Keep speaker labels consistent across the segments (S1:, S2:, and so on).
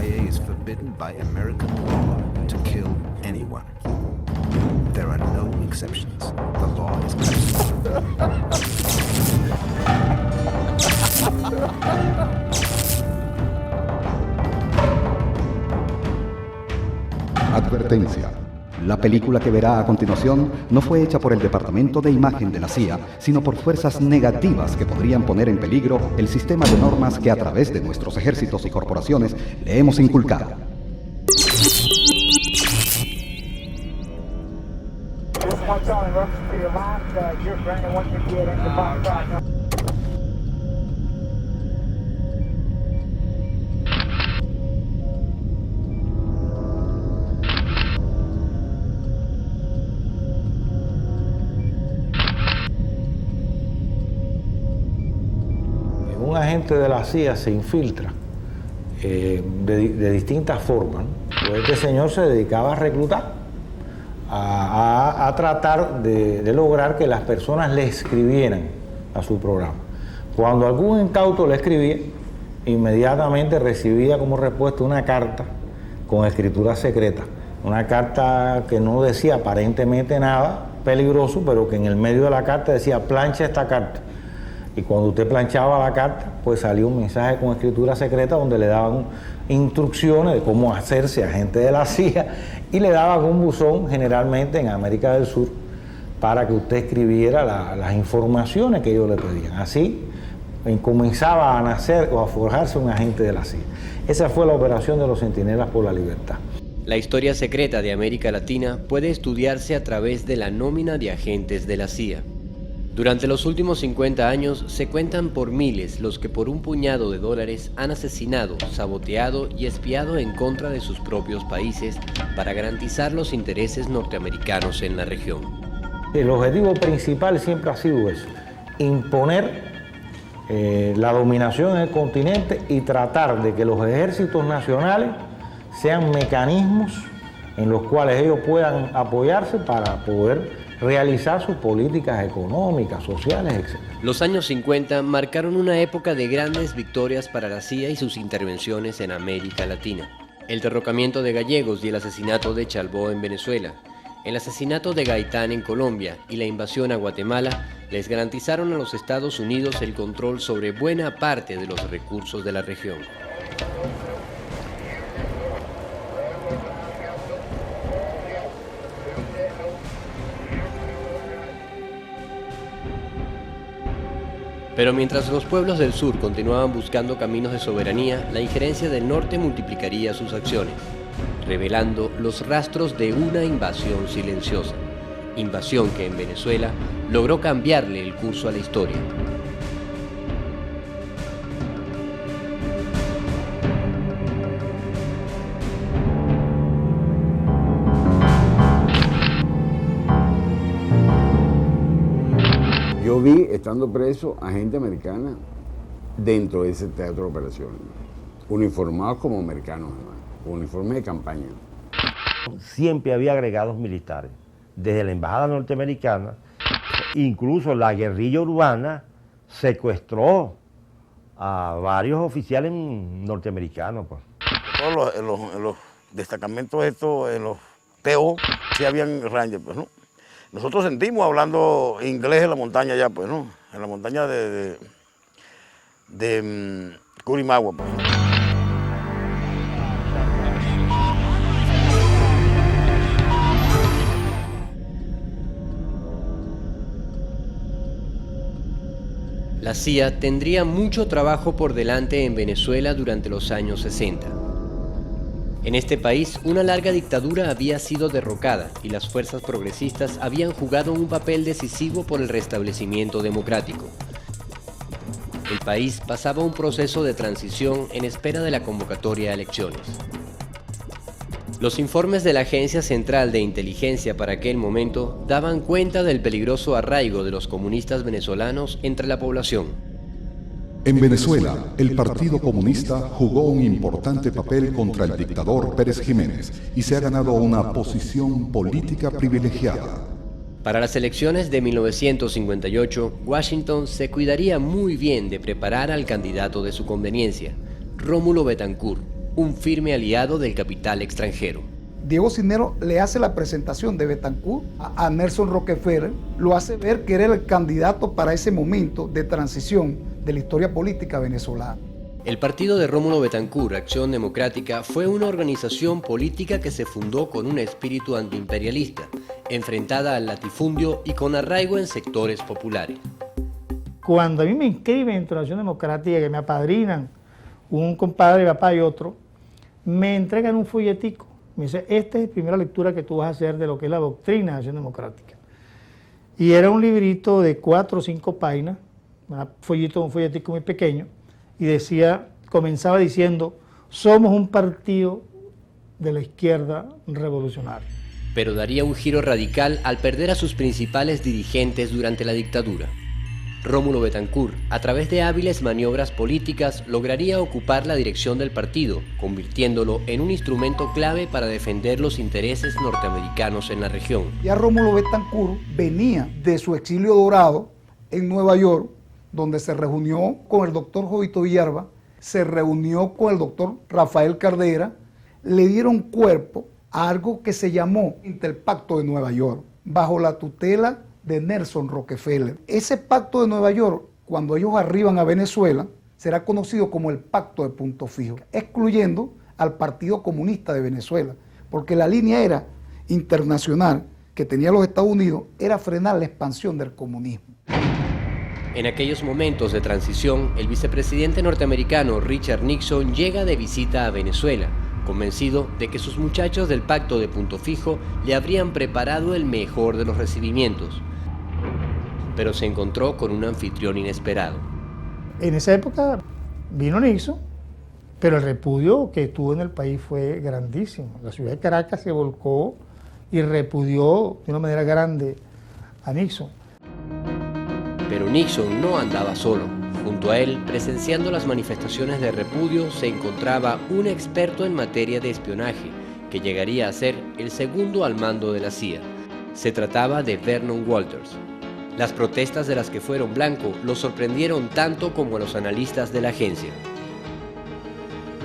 S1: CIA is forbidden by American law to kill anyone. There are no exceptions. The law is
S2: Advertencia. La película que verá a continuación no fue hecha por el Departamento de Imagen de la CIA, sino por fuerzas negativas que podrían poner en peligro el sistema de normas que a través de nuestros ejércitos y corporaciones le hemos inculcado.
S3: Un agente de la CIA se infiltra de distintas formas, ¿no? Pues este señor se dedicaba a reclutar, a tratar de lograr que las personas le escribieran a su programa. Cuando algún incauto le escribía, inmediatamente recibía como respuesta una carta con escritura secreta, una carta que no decía aparentemente nada peligroso, pero que en el medio de la carta decía: plancha esta carta. Y cuando usted planchaba la carta, pues salía un mensaje con escritura secreta donde le daban instrucciones de cómo hacerse agente de la CIA y le daban un buzón, generalmente en América del Sur, para que usted escribiera las informaciones que ellos le pedían. Así comenzaba a nacer o a forjarse un agente de la CIA. Esa fue la operación de los Centinelas por la Libertad.
S4: La historia secreta de América Latina puede estudiarse a través de la nómina de agentes de la CIA. Durante los últimos 50 años se cuentan por miles los que por un puñado de dólares han asesinado, saboteado y espiado en contra de sus propios países para garantizar los intereses norteamericanos en la región.
S3: El objetivo principal siempre ha sido eso: imponer la dominación en el continente y tratar de que los ejércitos nacionales sean mecanismos en los cuales ellos puedan apoyarse para poder realizar sus políticas económicas, sociales, etc.
S4: Los años 50 marcaron una época de grandes victorias para la CIA y sus intervenciones en América Latina. El derrocamiento de gallegos y el asesinato de Chalbaud en Venezuela, el asesinato de Gaitán en Colombia y la invasión a Guatemala les garantizaron a los Estados Unidos el control sobre buena parte de los recursos de la región. Pero mientras los pueblos del sur continuaban buscando caminos de soberanía, la injerencia del norte multiplicaría sus acciones, revelando los rastros de una invasión silenciosa. Invasión que en Venezuela logró cambiarle el curso a la historia.
S5: Yo vi, estando preso, a gente americana dentro de ese teatro de operaciones, uniformados como americanos, uniformes de campaña.
S6: Siempre había agregados militares, desde la embajada norteamericana, incluso la guerrilla urbana secuestró a varios oficiales norteamericanos. Pues.
S7: En los destacamentos estos, en los TO, sí habían rangers, pues, ¿no? Nosotros sentimos hablando inglés en la montaña ya, pues, ¿no? En la montaña de Curimagua, pues.
S4: La CIA tendría mucho trabajo por delante en Venezuela durante los años 60. En este país, una larga dictadura había sido derrocada y las fuerzas progresistas habían jugado un papel decisivo por el restablecimiento democrático. El país pasaba un proceso de transición en espera de la convocatoria a elecciones. Los informes de la Agencia Central de Inteligencia para aquel momento daban cuenta del peligroso arraigo de los comunistas venezolanos entre la población.
S2: En Venezuela, el Partido Comunista jugó un importante papel contra el dictador Pérez Jiménez y se ha ganado una posición política privilegiada.
S4: Para las elecciones de 1958, Washington se cuidaría muy bien de preparar al candidato de su conveniencia, Rómulo Betancourt, un firme aliado del capital extranjero.
S8: Diego Cisneros le hace la presentación de Betancourt a Nelson Rockefeller, lo hace ver que era el candidato para ese momento de transición de la historia política venezolana.
S4: El partido de Rómulo Betancourt, Acción Democrática, fue una organización política que se fundó con un espíritu antiimperialista, enfrentada al latifundio y con arraigo en sectores populares.
S9: Cuando a mí me inscriben en la Acción Democrática, que me apadrinan un compadre, papá y otro, me entregan un folletico. Me dice, esta es la primera lectura que tú vas a hacer de lo que es la doctrina de Acción Democrática. Y era un librito de 4 o 5 páginas, un folletico muy pequeño, y decía, comenzaba diciendo, somos un partido de la izquierda revolucionaria.
S4: Pero daría un giro radical al perder a sus principales dirigentes durante la dictadura. Rómulo Betancourt, a través de hábiles maniobras políticas, lograría ocupar la dirección del partido, convirtiéndolo en un instrumento clave para defender los intereses norteamericanos en la región.
S8: Ya Rómulo Betancourt venía de su exilio dorado en Nueva York, donde se reunió con el doctor Jovito Villalba, se reunió con el doctor Rafael Cardera, le dieron cuerpo a algo que se llamó Interpacto de Nueva York, bajo la tutela de Nelson Rockefeller. Ese pacto de Nueva York, cuando ellos arriban a Venezuela, será conocido como el Pacto de Punto Fijo, excluyendo al Partido Comunista de Venezuela, porque la línea era internacional que tenía los Estados Unidos, era frenar la expansión del comunismo.
S4: En aquellos momentos de transición, el vicepresidente norteamericano Richard Nixon llega de visita a Venezuela, convencido de que sus muchachos del Pacto de Punto Fijo le habrían preparado el mejor de los recibimientos. Pero se encontró con un anfitrión inesperado.
S9: En esa época vino Nixon, pero el repudio que tuvo en el país fue grandísimo. La ciudad de Caracas se volcó y repudió de una manera grande a Nixon.
S4: Pero Nixon no andaba solo. Junto a él, presenciando las manifestaciones de repudio, se encontraba un experto en materia de espionaje, que llegaría a ser el segundo al mando de la CIA. Se trataba de Vernon Walters. Las protestas de las que fueron blanco lo sorprendieron tanto como a los analistas de la agencia.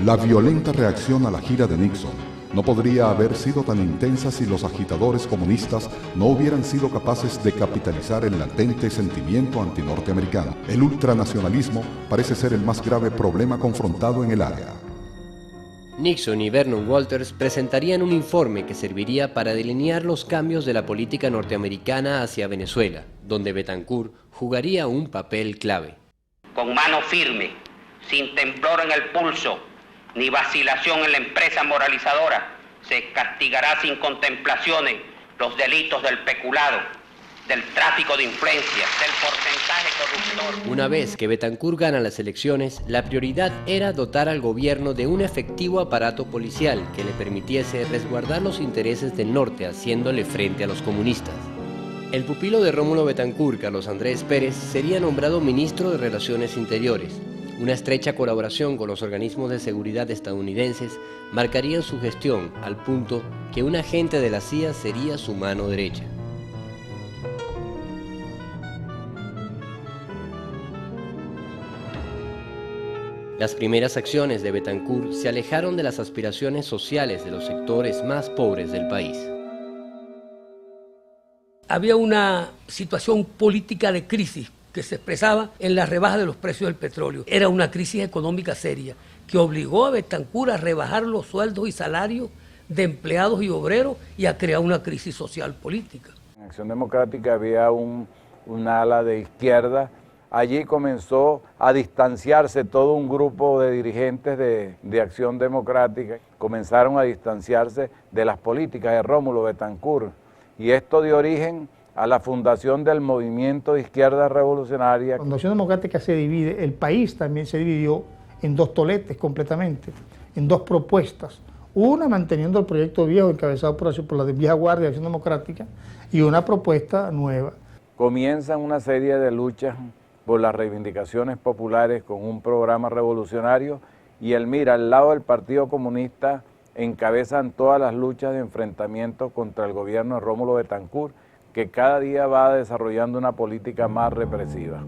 S10: La violenta reacción a la gira de Nixon no podría haber sido tan intensa si los agitadores comunistas no hubieran sido capaces de capitalizar el latente sentimiento antinorteamericano. El ultranacionalismo parece ser el más grave problema confrontado en el área.
S4: Nixon y Vernon Walters presentarían un informe que serviría para delinear los cambios de la política norteamericana hacia Venezuela, donde Betancourt jugaría un papel clave.
S11: Con mano firme, sin temblor en el pulso, ni vacilación en la empresa moralizadora, se castigará sin contemplaciones los delitos del peculado, del tráfico de influencias, del porcentaje corruptor.
S4: Una vez que Betancourt gana las elecciones, la prioridad era dotar al gobierno de un efectivo aparato policial que le permitiese resguardar los intereses del norte haciéndole frente a los comunistas. El pupilo de Rómulo Betancourt, Carlos Andrés Pérez, sería nombrado ministro de Relaciones Interiores. Una estrecha colaboración con los organismos de seguridad estadounidenses marcarían su gestión al punto que un agente de la CIA sería su mano derecha. Las primeras acciones de Betancourt se alejaron de las aspiraciones sociales de los sectores más pobres del país.
S12: Había una situación política de crisis que se expresaba en la rebaja de los precios del petróleo. Era una crisis económica seria que obligó a Betancourt a rebajar los sueldos y salarios de empleados y obreros y a crear una crisis social política.
S13: En Acción Democrática había una ala de izquierda. Allí comenzó a distanciarse todo un grupo de dirigentes de Acción Democrática. Comenzaron a distanciarse de las políticas de Rómulo Betancourt. Y esto dio origen a la fundación del Movimiento de Izquierda Revolucionaria.
S9: Cuando Acción Democrática se divide, el país también se dividió en dos toletes completamente, en dos propuestas. Una manteniendo el proyecto viejo encabezado por la vieja guardia de Acción Democrática y una propuesta nueva.
S13: Comienzan una serie de luchas por las reivindicaciones populares con un programa revolucionario y el MIR al lado del Partido Comunista encabezan todas las luchas de enfrentamiento contra el gobierno de Rómulo Betancourt, que cada día va desarrollando una política más represiva.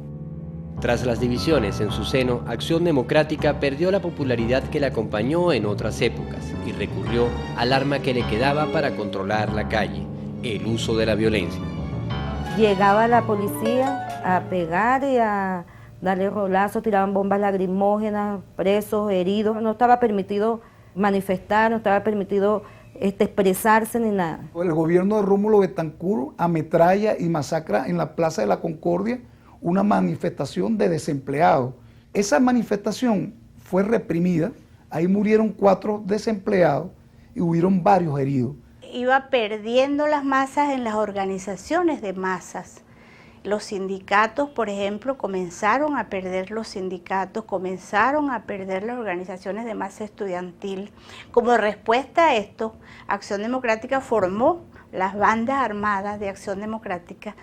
S4: Tras las divisiones en su seno, Acción Democrática perdió la popularidad que le acompañó en otras épocas y recurrió al arma que le quedaba para controlar la calle, el uso de la violencia.
S14: Llegaba la policía a pegar y a darle rolazos, tiraban bombas lacrimógenas, presos, heridos. No estaba permitido manifestar, no estaba permitido expresarse ni nada.
S8: El gobierno de Rómulo Betancourt ametralla y masacra en la Plaza de la Concordia una manifestación de desempleados. Esa manifestación fue reprimida, ahí murieron 4 desempleados y hubieron varios heridos.
S15: Iba perdiendo las masas en las organizaciones de masas. Los sindicatos, por ejemplo, comenzaron a perder los sindicatos, comenzaron a perder las organizaciones de masa estudiantil. Como respuesta a esto, Acción Democrática formó las bandas armadas de Acción Democrática,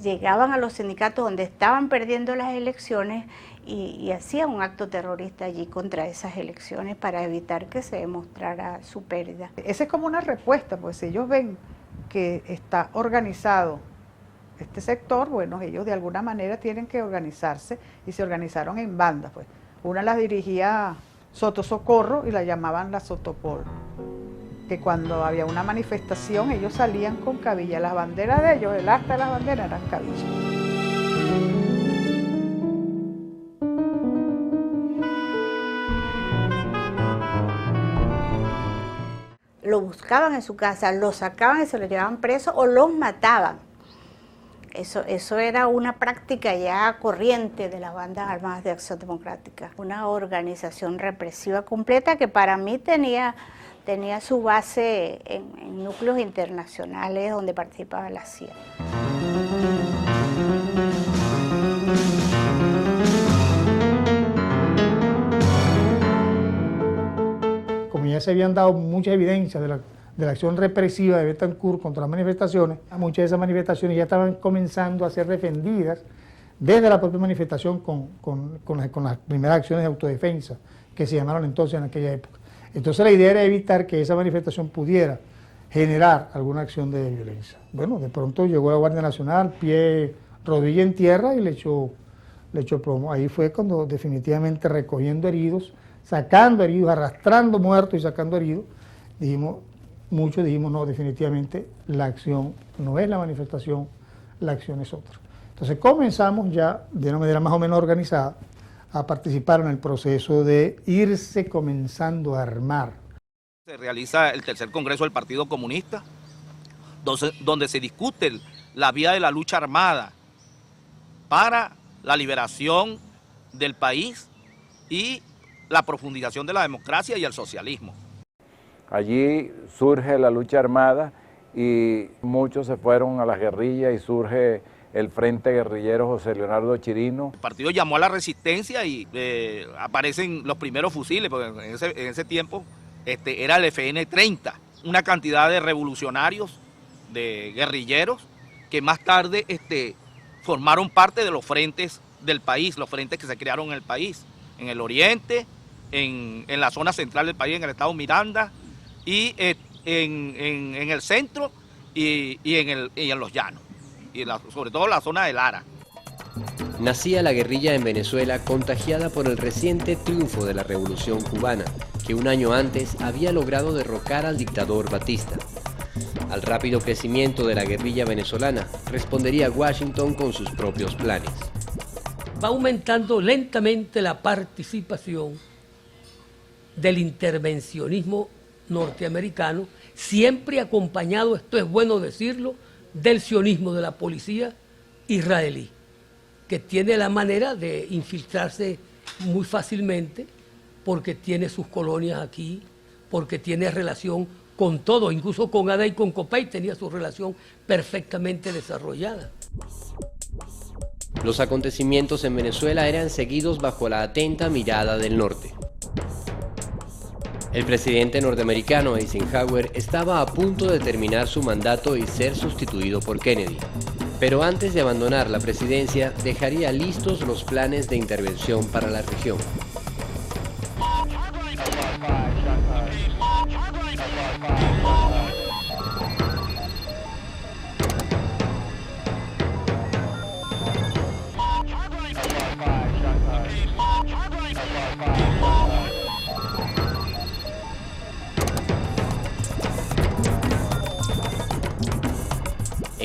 S15: llegaban a los sindicatos donde estaban perdiendo las elecciones y hacían un acto terrorista allí contra esas elecciones para evitar que se demostrara su pérdida.
S16: Esa es como una respuesta, pues si ellos ven que está organizado este sector, bueno, ellos de alguna manera tienen que organizarse y se organizaron en bandas, pues. Una las dirigía Soto Socorro y la llamaban la Sotopol, que cuando había una manifestación ellos salían con cabilla, las banderas de ellos, el asta de las banderas eran cabillas.
S15: Lo buscaban en su casa, lo sacaban y se lo llevaban preso o los mataban. Eso era una práctica ya corriente de las bandas armadas de Acción Democrática. Una organización represiva completa que para mí tenía su base en núcleos internacionales donde participaba la CIA.
S9: Como ya se habían dado muchas evidencias de la acción represiva de Betancourt contra las manifestaciones, muchas de esas manifestaciones ya estaban comenzando a ser defendidas desde la propia manifestación con las primeras acciones de autodefensa que se llamaron entonces en aquella época. Entonces la idea era evitar que esa manifestación pudiera generar alguna acción de violencia. Bueno, de pronto llegó la Guardia Nacional, pie, rodilla en tierra y le echó plomo. Ahí fue cuando definitivamente recogiendo heridos, sacando heridos, arrastrando muertos y sacando heridos, muchos dijimos, no, definitivamente la acción no es la manifestación, la acción es otra. Entonces comenzamos ya de una manera más o menos organizada a participar en el proceso de irse comenzando a armar.
S17: Se realiza el tercer congreso del Partido Comunista, donde se discute la vía de la lucha armada para la liberación del país y la profundización de la democracia y el socialismo.
S13: Allí surge la lucha armada y muchos se fueron a las guerrillas y surge el Frente Guerrillero José Leonardo Chirino.
S17: El partido llamó a la resistencia y aparecen los primeros fusiles, porque en ese tiempo era el FN-30, una cantidad de revolucionarios, de guerrilleros, que más tarde formaron parte de los frentes del país, los frentes que se crearon en el país, en el oriente, en la zona central del país, en el estado Miranda, y en el centro y en los llanos, y sobre todo en la zona de Lara.
S4: Nacía la guerrilla en Venezuela contagiada por el reciente triunfo de la Revolución Cubana, que un año antes había logrado derrocar al dictador Batista. Al rápido crecimiento de la guerrilla venezolana respondería Washington con sus propios planes.
S12: Va aumentando lentamente la participación del intervencionismo norteamericano, siempre acompañado, esto es bueno decirlo, del sionismo de la policía israelí, que tiene la manera de infiltrarse muy fácilmente porque tiene sus colonias aquí, porque tiene relación con todo, incluso con Ada y con Copey tenía su relación perfectamente desarrollada.
S4: Los acontecimientos en Venezuela eran seguidos bajo la atenta mirada del norte. El presidente norteamericano Eisenhower estaba a punto de terminar su mandato y ser sustituido por Kennedy. Pero antes de abandonar la presidencia, dejaría listos los planes de intervención para la región.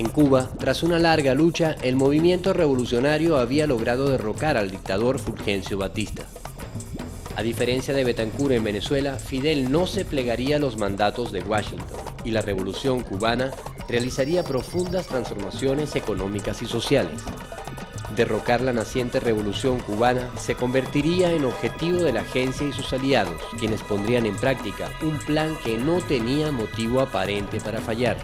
S4: En Cuba, tras una larga lucha, el movimiento revolucionario había logrado derrocar al dictador Fulgencio Batista. A diferencia de Betancur en Venezuela, Fidel no se plegaría a los mandatos de Washington y la revolución cubana realizaría profundas transformaciones económicas y sociales. Derrocar la naciente revolución cubana se convertiría en objetivo de la agencia y sus aliados, quienes pondrían en práctica un plan que no tenía motivo aparente para fallar.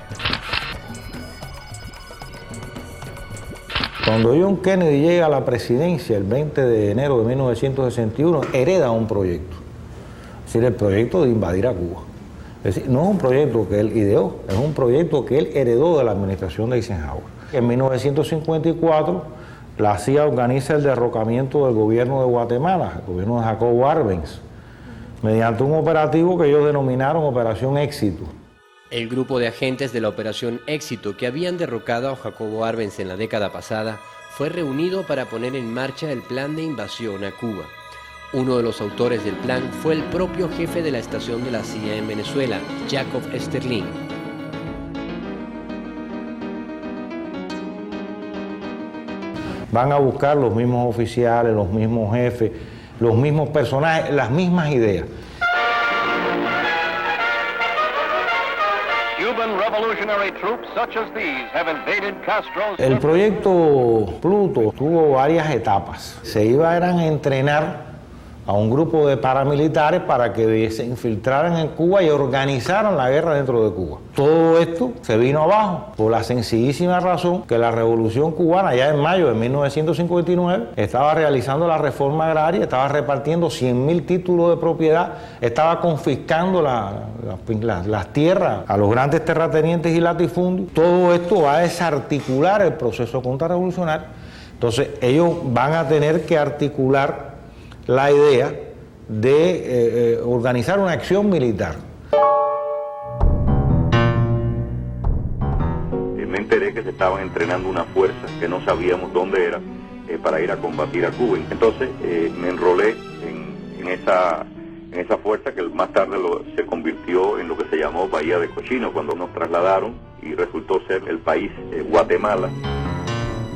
S3: Cuando John Kennedy llega a la presidencia el 20 de enero de 1961, hereda un proyecto, es decir, el proyecto de invadir a Cuba. Es decir, no es un proyecto que él ideó, es un proyecto que él heredó de la administración de Eisenhower. En 1954, la CIA organiza el derrocamiento del gobierno de Guatemala, el gobierno de Jacobo Arbenz, mediante un operativo que ellos denominaron Operación Éxito.
S4: El grupo de agentes de la Operación Éxito que habían derrocado a Jacobo Arbenz en la década pasada fue reunido para poner en marcha el plan de invasión a Cuba. Uno de los autores del plan fue el propio jefe de la estación de la CIA en Venezuela, Jacob Sterling.
S3: Van a buscar los mismos oficiales, los mismos jefes, los mismos personajes, las mismas ideas. El proyecto Pluto tuvo varias etapas. Se eran a entrenar a un grupo de paramilitares para que se infiltraran en Cuba y organizaran la guerra dentro de Cuba. Todo esto se vino abajo por la sencillísima razón que la Revolución Cubana, ya en mayo de 1959, estaba realizando la reforma agraria, estaba repartiendo 100.000 títulos de propiedad, estaba confiscando las tierras a los grandes terratenientes y latifundios. Todo esto va a desarticular el proceso contrarrevolucionario. Entonces ellos van a tener que articular la idea de organizar una acción militar.
S18: Me enteré que se estaban entrenando una fuerza que no sabíamos dónde era para ir a combatir a Cuba. Entonces me enrolé en esa fuerza que más tarde se convirtió en lo que se llamó Bahía de Cochino, cuando nos trasladaron y resultó ser el país Guatemala.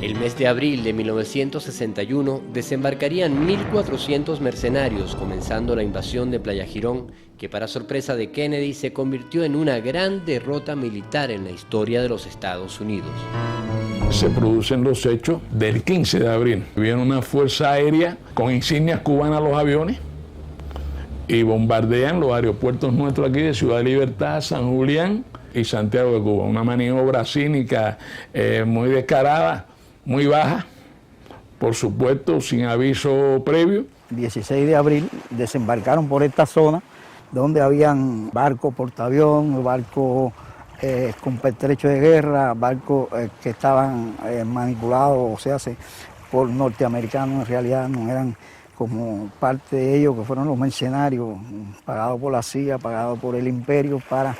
S4: El mes de abril de 1961 desembarcarían 1.400 mercenarios, comenzando la invasión de Playa Girón, que para sorpresa de Kennedy se convirtió en una gran derrota militar en la historia de los Estados Unidos.
S19: Se producen los hechos del 15 de abril. Viene una fuerza aérea con insignias cubanas a los aviones y bombardean los aeropuertos nuestros aquí de Ciudad Libertad, San Julián y Santiago de Cuba. Una maniobra cínica muy descarada, muy baja, por supuesto, sin aviso previo.
S20: El 16 de abril desembarcaron por esta zona donde habían barcos portaavión, barcos con pertrecho de guerra, barcos que estaban manipulados, o sea, por norteamericanos, en realidad no eran como parte de ellos, que fueron los mercenarios pagados por la CIA, pagados por el imperio para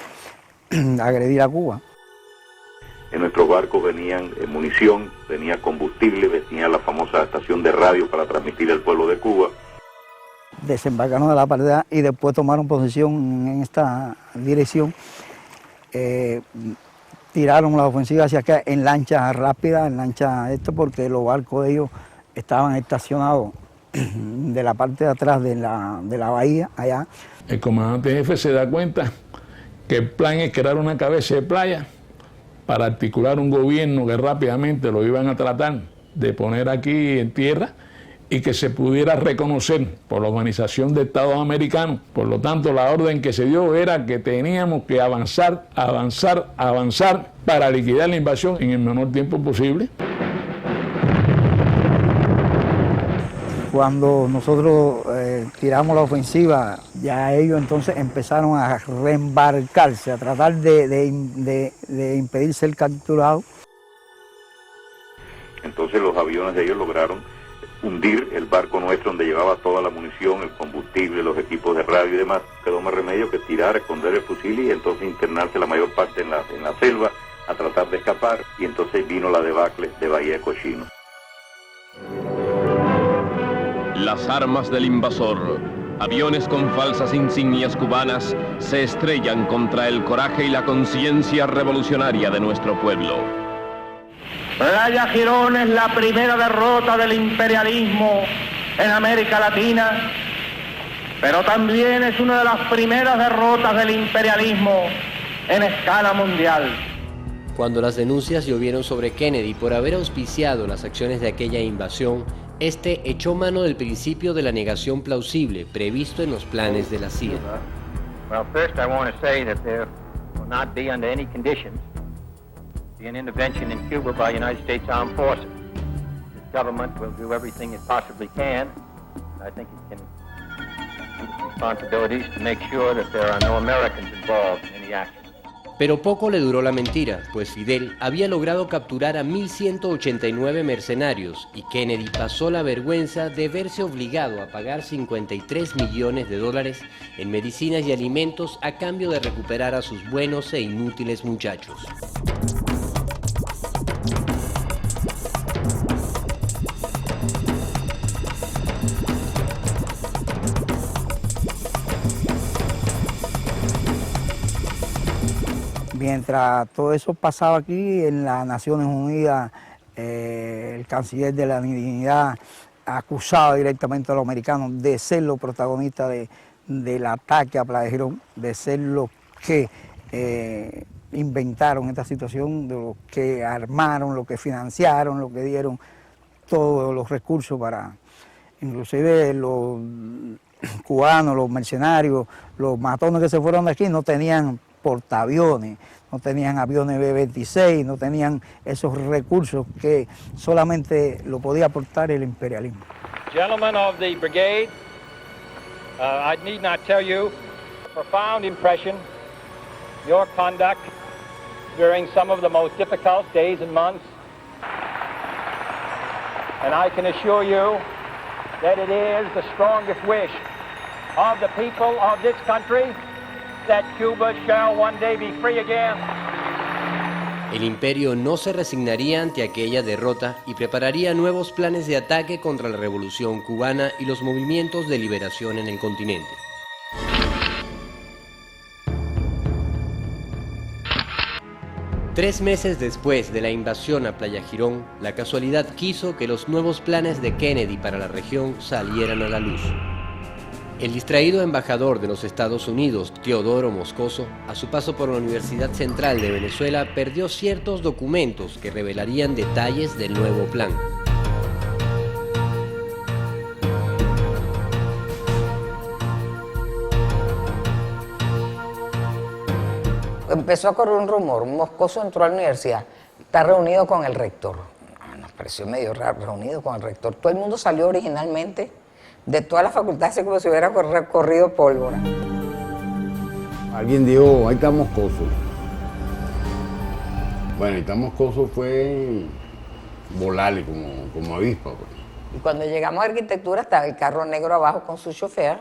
S20: agredir a Cuba.
S18: En nuestros barcos venían munición, venía combustible, venía la famosa estación de radio para transmitir al pueblo de Cuba.
S20: Desembarcaron de la partida y después tomaron posición en esta dirección. Tiraron la ofensiva hacia acá en lanchas rápidas, en lanchas porque los barcos de ellos estaban estacionados de la parte de atrás de la bahía, allá.
S19: El comandante jefe se da cuenta que el plan es crear una cabeza de playa para articular un gobierno que rápidamente lo iban a tratar de poner aquí en tierra y que se pudiera reconocer por la Organización de Estados Americanos. Por lo tanto, la orden que se dio era que teníamos que avanzar para liquidar la invasión en el menor tiempo posible.
S20: Cuando nosotros tiramos la ofensiva, ya ellos entonces empezaron a reembarcarse, a tratar de impedir ser capturados.
S18: Entonces los aviones de ellos lograron hundir el barco nuestro donde llevaba toda la munición, el combustible, los equipos de radio y demás. Quedó más remedio que tirar, esconder el fusil y entonces internarse la mayor parte en la selva a tratar de escapar, y entonces vino la debacle de Bahía de Cochino.
S21: Las armas del invasor, aviones con falsas insignias cubanas, se estrellan contra el coraje y la conciencia revolucionaria de nuestro pueblo.
S1: Playa Girón es la primera derrota del imperialismo en América Latina, pero también es una de las primeras derrotas del imperialismo en escala mundial.
S4: Cuando las denuncias llovieron sobre Kennedy por haber auspiciado las acciones de aquella invasión, este echó mano del principio de la negación plausible previsto en los planes de la CIA.
S22: Well, first I want to say that there will not be under any conditions an intervention in Cuba by United States Armed Forces. This government will do everything it possibly can. I think it can meet responsibilities to make sure that there are no Americans involved in any action.
S4: Pero poco le duró la mentira, pues Fidel había logrado capturar a 1.189 mercenarios y Kennedy pasó la vergüenza de verse obligado a pagar $53 millones en medicinas y alimentos a cambio de recuperar a sus buenos e inútiles muchachos.
S20: Mientras todo eso pasaba aquí en las Naciones Unidas, el canciller de la dignidad acusaba directamente a los americanos de ser los protagonistas del ataque a Playa Girón, de ser los que inventaron esta situación, de los que armaron, los que financiaron, los que dieron todos los recursos para, inclusive los cubanos, los mercenarios, los matones que se fueron de aquí no tenían portaaviones, no tenían aviones B-26, no tenían esos recursos que solamente lo podía aportar el imperialismo.
S22: Gentlemen of the brigade, I need not tell you the profound impression your conduct during some of the most difficult days and months. And I can assure you that it is the strongest wish of the people of this country that Cuba shall one day be free again.
S4: El imperio no se resignaría ante aquella derrota y prepararía nuevos planes de ataque contra la revolución cubana y los movimientos de liberación en el continente. Tres meses después de la invasión a Playa Girón, la casualidad quiso que los nuevos planes de Kennedy para la región salieran a la luz. El distraído embajador de los Estados Unidos, Teodoro Moscoso, a su paso por la Universidad Central de Venezuela, perdió ciertos documentos que revelarían detalles del nuevo plan.
S23: Empezó a correr un rumor, Moscoso entró a la universidad, está reunido con el rector. Nos pareció medio raro, reunido con el rector. Todo el mundo salió originalmente de todas las facultades como si hubiera corrido pólvora.
S5: Alguien dijo, ahí está Moscoso. Bueno, ahí está Moscoso fue volarle como avispa. Pues.
S23: Y cuando llegamos a arquitectura estaba el carro negro abajo con su chofer.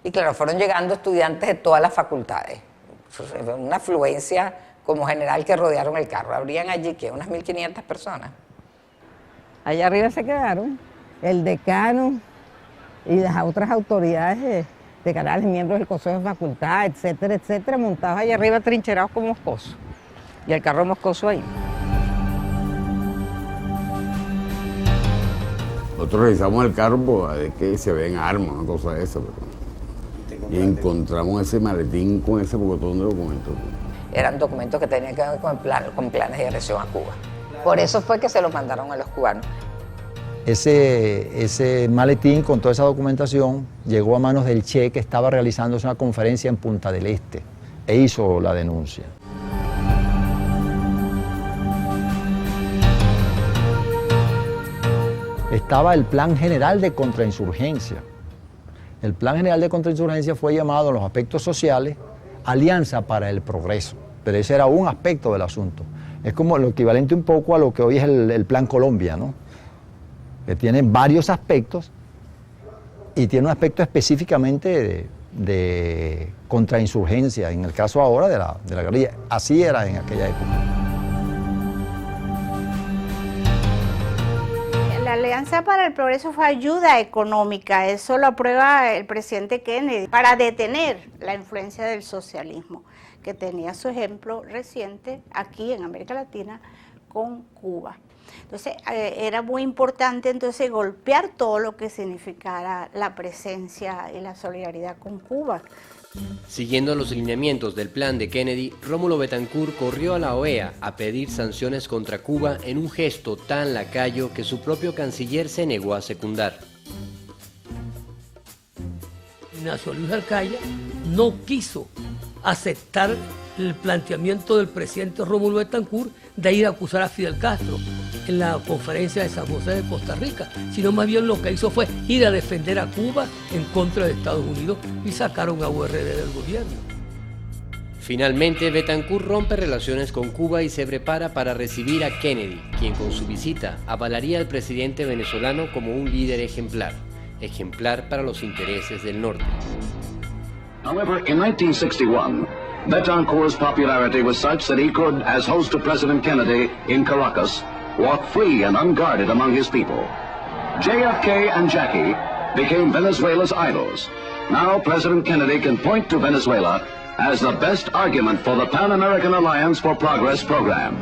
S23: Y claro, fueron llegando estudiantes de todas las facultades. Una afluencia como general que rodearon el carro. Habrían allí, ¿qué? Unas 1.500 personas.
S24: Allá arriba se quedaron el decano y las otras autoridades decanales, miembros del Consejo de Facultad, etcétera, etcétera, montados allá arriba trincherados con Moscoso. Y el carro Moscoso ahí.
S5: Nosotros revisamos el carro por ver que se ven armas, una cosa de esa. Y encontramos ese maletín con ese pocotón de documentos.
S23: Eran documentos que tenían que ver con planes de agresión a Cuba. Por eso fue que se los mandaron a los cubanos.
S25: Ese maletín con toda esa documentación llegó a manos del Che, que estaba realizándose una conferencia en Punta del Este e hizo la denuncia. Estaba el Plan General de Contrainsurgencia. El Plan General de Contrainsurgencia fue llamado en los aspectos sociales Alianza para el Progreso, pero ese era un aspecto del asunto. Es como lo equivalente un poco a lo que hoy es el Plan Colombia, ¿no? Que tiene varios aspectos y tiene un aspecto específicamente de contrainsurgencia, en el caso ahora de la guerrilla. Así era en aquella época.
S15: La Alianza para el Progreso fue ayuda económica, eso lo aprueba el presidente Kennedy, para detener la influencia del socialismo, que tenía su ejemplo reciente aquí en América Latina con Cuba. Entonces era muy importante entonces golpear todo lo que significara la presencia y la solidaridad con Cuba.
S4: Siguiendo los lineamientos del plan de Kennedy, Rómulo Betancourt corrió a la OEA a pedir sanciones contra Cuba en un gesto tan lacayo que su propio canciller se negó a secundar.
S12: Ignacio Luis Arcaya no quiso aceptar el planteamiento del presidente Rómulo Betancourt de ir a acusar a Fidel Castro en la conferencia de San José de Costa Rica, sino más bien lo que hizo fue ir a defender a Cuba en contra de Estados Unidos y sacaron a URD del gobierno.
S4: Finalmente, Betancourt rompe relaciones con Cuba y se prepara para recibir a Kennedy, quien con su visita avalaría al presidente venezolano como un líder ejemplar para los intereses del norte.
S2: However, in 1961, Betancourt's popularity was such that he could, as host of President Kennedy in Caracas, walk free and unguarded among his people. JFK and Jackie became Venezuela's idols. Now President Kennedy can point to Venezuela as the best argument for the Pan-American Alliance for Progress program.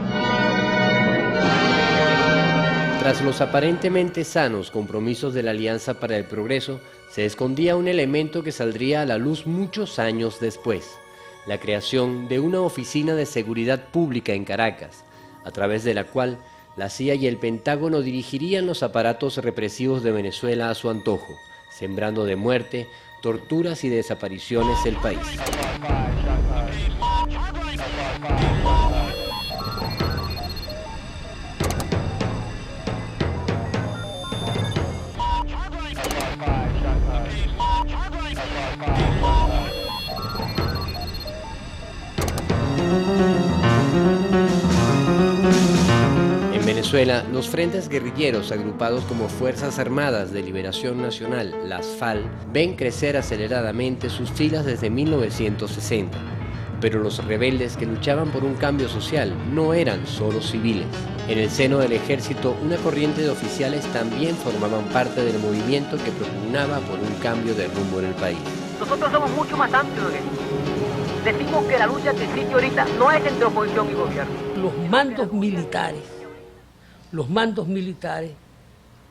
S4: Tras los aparentemente sanos compromisos de la Alianza para el Progreso, se escondía un elemento que saldría a la luz muchos años después: la creación de una oficina de seguridad pública en Caracas, a través de la cual la CIA y el Pentágono dirigirían los aparatos represivos de Venezuela a su antojo, sembrando de muerte, torturas y desapariciones el país. En Venezuela, los frentes guerrilleros agrupados como Fuerzas Armadas de Liberación Nacional, las FAL, ven crecer aceleradamente sus filas desde 1960. Pero los rebeldes que luchaban por un cambio social no eran solo civiles. En el seno del ejército, una corriente de oficiales también formaban parte del movimiento que propugnaba por un cambio de rumbo en el país.
S6: Nosotros somos mucho más amplios de eso. Decimos que la lucha que existe ahorita no es entre oposición y gobierno.
S12: Los mandos militares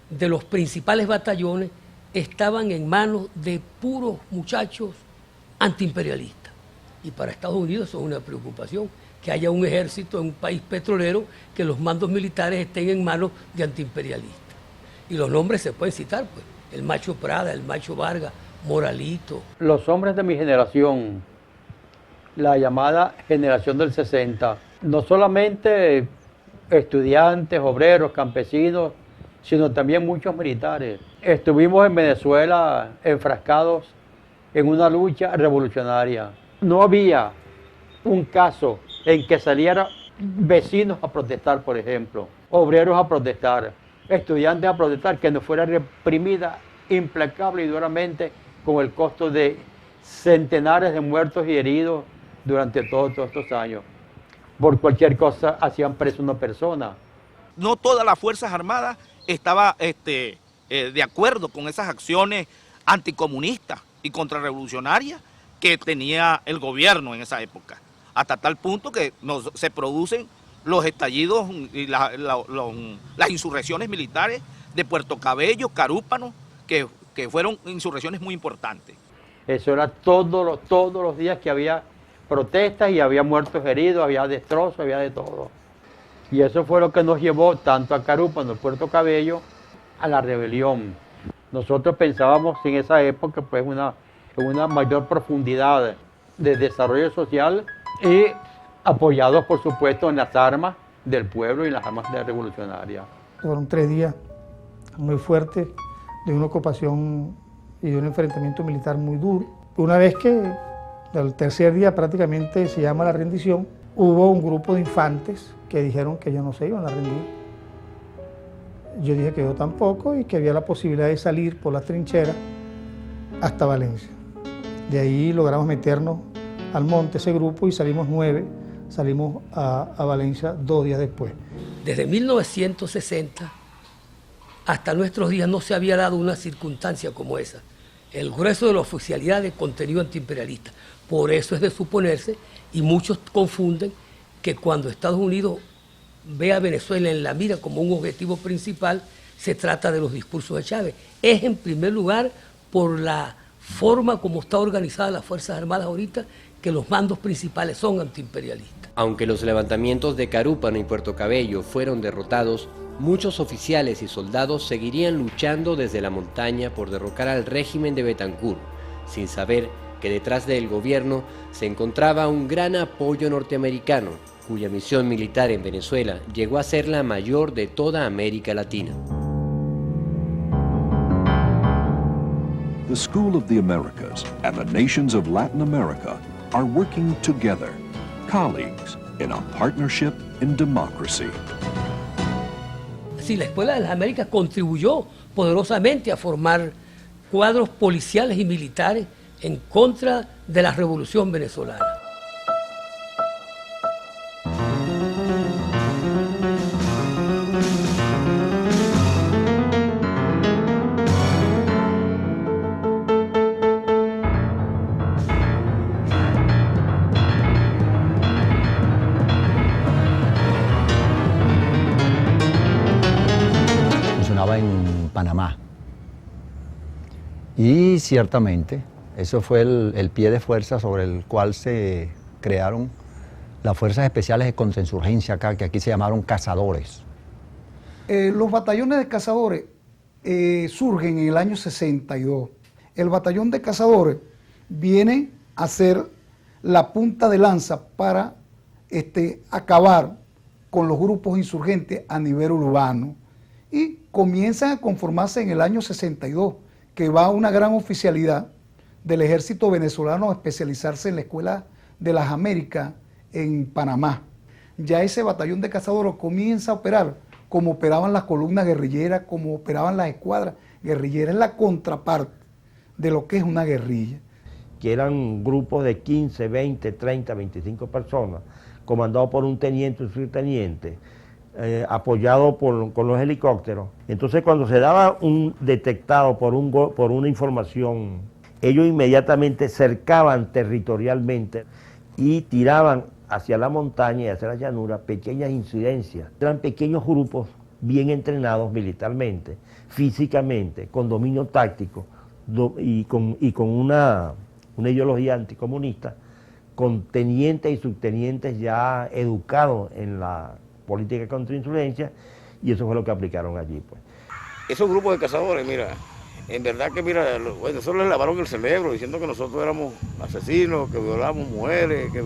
S12: de los principales batallones estaban en manos de puros muchachos antiimperialistas. Y para Estados Unidos eso es una preocupación, que haya un ejército en un país petrolero, que los mandos militares estén en manos de antiimperialistas. Y los nombres se pueden citar, pues, el Macho Prada, el Macho Vargas, Moralito.
S7: Los hombres de mi generación, la llamada generación del 60, no solamente estudiantes, obreros, campesinos, sino también muchos militares. Estuvimos en Venezuela enfrascados en una lucha revolucionaria. No había un caso en que salieran vecinos a protestar, por ejemplo, obreros a protestar, estudiantes a protestar, que no fuera reprimida implacable y duramente con el costo de centenares de muertos y heridos durante todos estos años. Por cualquier cosa hacían preso una persona.
S17: No todas las Fuerzas Armadas estaban de acuerdo con esas acciones anticomunistas y contrarrevolucionarias que tenía el gobierno en esa época, hasta tal punto que se producen los estallidos y las insurrecciones militares de Puerto Cabello, Carúpano, que fueron insurrecciones muy importantes.
S7: Eso era todos los días que había protestas y había muertos heridos, había destrozos, había de todo. Y eso fue lo que nos llevó tanto a Carúpano, Puerto Cabello, a la rebelión. Nosotros pensábamos en esa época pues una mayor profundidad de desarrollo social y apoyados por supuesto en las armas del pueblo y las armas revolucionarias.
S9: Fueron 3 días muy fuertes de una ocupación y de un enfrentamiento militar muy duro. Una vez que el tercer día prácticamente se llama la rendición, hubo un grupo de infantes que dijeron que ellos no se iban a rendir. Yo dije que yo tampoco y que había la posibilidad de salir por las trincheras hasta Valencia. De ahí logramos meternos al monte ese grupo y salimos 9, salimos a Valencia 2 días después.
S12: Desde 1960 hasta nuestros días no se había dado una circunstancia como esa. El grueso de la oficialidad de contenido antiimperialista. Por eso es de suponerse, y muchos confunden, que cuando Estados Unidos ve a Venezuela en la mira como un objetivo principal, se trata de los discursos de Chávez. Es en primer lugar por la forma como está organizada las Fuerzas Armadas ahorita, que los mandos principales son antiimperialistas.
S4: Aunque los levantamientos de Carúpano y Puerto Cabello fueron derrotados, muchos oficiales y soldados seguirían luchando desde la montaña por derrocar al régimen de Betancur, sin saber que detrás del gobierno se encontraba un gran apoyo norteamericano, cuya misión militar en Venezuela llegó a ser la mayor de toda América Latina.
S8: The School of the Americas and the nations of Latin America are working together, colleagues in a partnership in democracy.
S12: Sí, la Escuela de las Américas contribuyó poderosamente a formar cuadros policiales y militares en contra de la revolución venezolana.
S25: Funcionaba en Panamá. Y ciertamente, eso fue el pie de fuerza sobre el cual se crearon las Fuerzas Especiales de Contrainsurgencia acá, que aquí se llamaron cazadores.
S10: Los batallones de cazadores surgen en el año 62. El batallón de cazadores viene a ser la punta de lanza para acabar con los grupos insurgentes a nivel urbano. Y comienzan a conformarse en el año 62, que va una gran oficialidad del ejército venezolano a especializarse en la Escuela de las Américas en Panamá. Ya ese batallón de cazadores comienza a operar como operaban las columnas guerrilleras, como operaban las escuadras guerrilleras, es la contraparte de lo que es una guerrilla.
S3: Que eran grupos de 15, 20, 30, 25 personas, comandados por un teniente, un subteniente, apoyado con los helicópteros. Entonces cuando se daba un detectado por una información, ellos inmediatamente cercaban territorialmente y tiraban hacia la montaña y hacia la llanura pequeñas incidencias. Eran pequeños grupos bien entrenados militarmente, físicamente, con dominio táctico y con una ideología anticomunista, con tenientes y subtenientes ya educados en la política de contrainsurgencia, y eso fue lo que aplicaron allí, pues.
S11: Esos grupos de cazadores, mira, en verdad que, mira, eso les lavaron el cerebro diciendo que nosotros éramos asesinos, que violábamos mujeres, que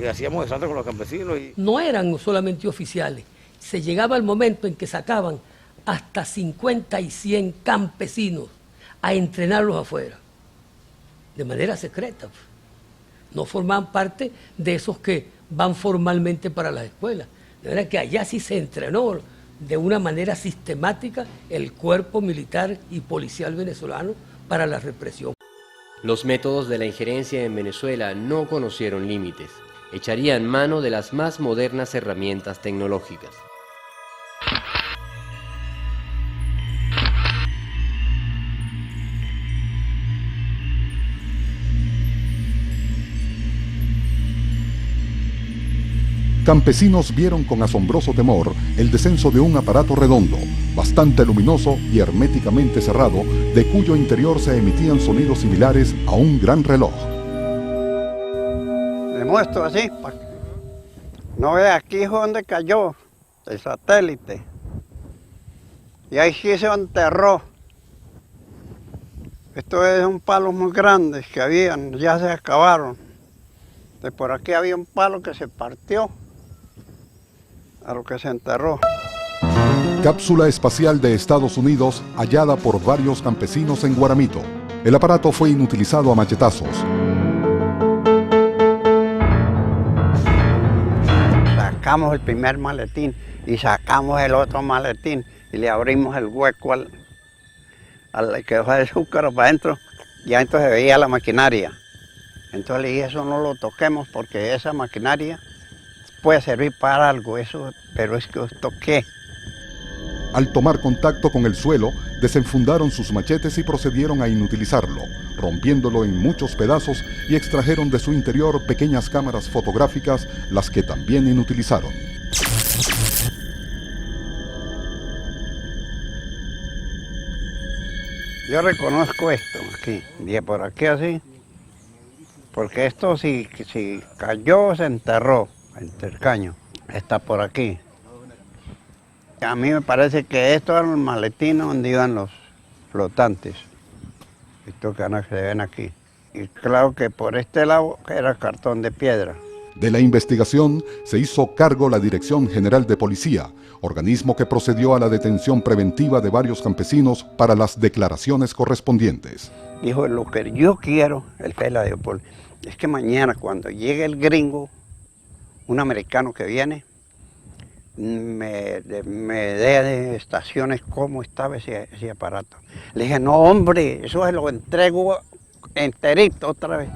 S11: hacíamos desastres con los campesinos.
S12: No eran solamente oficiales, se llegaba el momento en que sacaban hasta 50 y 100 campesinos a entrenarlos afuera, de manera secreta. No formaban parte de esos que van formalmente para las escuelas. De manera que allá sí se entrenó de una manera sistemática el cuerpo militar y policial venezolano para la represión.
S4: Los métodos de la injerencia en Venezuela no conocieron límites. Echarían mano de las más modernas herramientas tecnológicas.
S14: Campesinos vieron con asombroso temor el descenso de un aparato redondo, bastante luminoso y herméticamente cerrado, de cuyo interior se emitían sonidos similares a un gran reloj.
S16: Le muestro así, no ve aquí donde cayó el satélite. Y ahí sí se enterró. Estos son palos muy grandes que habían, ya se acabaron. De por aquí había un palo que se partió, a lo que se enterró.
S14: Cápsula espacial de Estados Unidos hallada por varios campesinos en Guaramito. El aparato fue inutilizado a machetazos.
S16: Sacamos el primer maletín y sacamos el otro maletín y le abrimos el hueco al que dejó el azúcar para adentro, y adentro se veía la maquinaria. Entonces le dije, eso no lo toquemos porque esa maquinaria puede servir para algo, pero es que os toqué.
S14: Al tomar contacto con el suelo, desenfundaron sus machetes y procedieron a inutilizarlo, rompiéndolo en muchos pedazos, y extrajeron de su interior pequeñas cámaras fotográficas, las que también inutilizaron.
S16: Yo reconozco esto aquí, y por aquí así, porque esto si cayó se enterró, el caño, está por aquí. A mí me parece que estos eran los maletines donde iban los flotantes, estos que se ven aquí. Y claro que por este lado era cartón de piedra.
S14: De la investigación se hizo cargo la Dirección General de Policía, organismo que procedió a la detención preventiva de varios campesinos para las declaraciones correspondientes.
S16: Dijo, lo que yo quiero, el que la dijo, es que mañana cuando llegue el gringo, un americano que viene, me dé de estaciones cómo estaba ese aparato. Le dije, no hombre, eso se lo entrego enterito otra vez.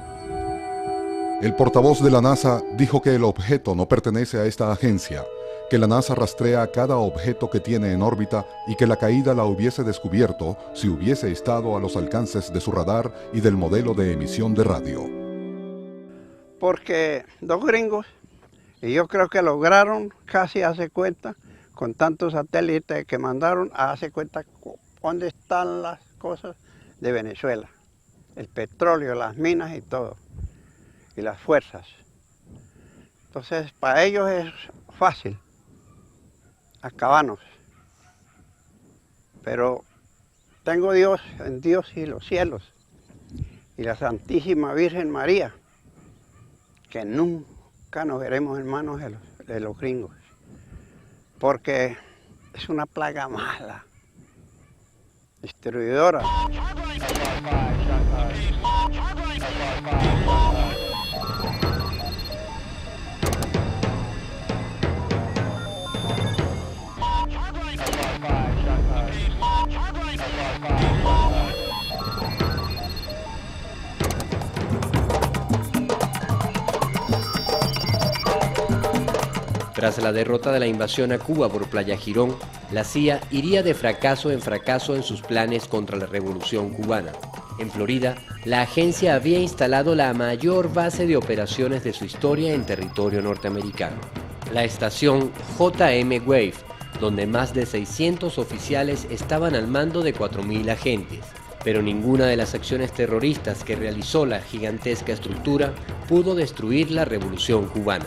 S14: El portavoz de la NASA dijo que el objeto no pertenece a esta agencia, que la NASA rastrea cada objeto que tiene en órbita y que la caída la hubiese descubierto si hubiese estado a los alcances de su radar y del modelo de emisión de radio.
S16: Porque dos gringos, y yo creo que lograron casi hace cuenta, con tantos satélites que mandaron, hace cuenta dónde están las cosas de Venezuela, el petróleo, las minas y todo, y las fuerzas. Entonces, para ellos es fácil acabarnos. Pero tengo Dios en Dios y los cielos, y la Santísima Virgen María, que nunca nos veremos en manos de los gringos, porque es una plaga mala, destruidora.
S4: Tras la derrota de la invasión a Cuba por Playa Girón, la CIA iría de fracaso en fracaso en sus planes contra la Revolución Cubana. En Florida, la agencia había instalado la mayor base de operaciones de su historia en territorio norteamericano, la estación J.M. Wave, donde más de 600 oficiales estaban al mando de 4.000 agentes. Pero ninguna de las acciones terroristas que realizó la gigantesca estructura pudo destruir la Revolución Cubana.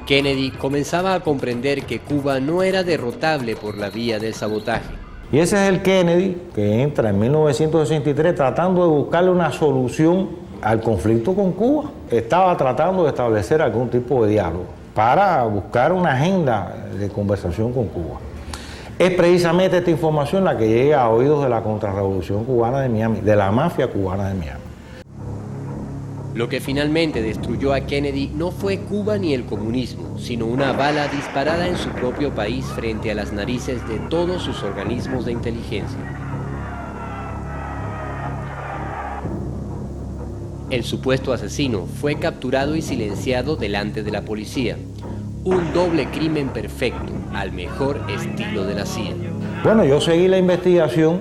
S4: Kennedy comenzaba a comprender que Cuba no era derrotable por la vía del sabotaje.
S3: Y ese es el Kennedy que entra en 1963 tratando de buscarle una solución al conflicto con Cuba. Estaba tratando de establecer algún tipo de diálogo para buscar una agenda de conversación con Cuba. Es precisamente esta información la que llega a oídos de la contrarrevolución cubana de Miami, de la mafia cubana de Miami.
S4: Lo que finalmente destruyó a Kennedy no fue Cuba ni el comunismo, sino una bala disparada en su propio país frente a las narices de todos sus organismos de inteligencia. El supuesto asesino fue capturado y silenciado delante de la policía. Un doble crimen perfecto, al mejor estilo de la CIA.
S3: Bueno, yo seguí la investigación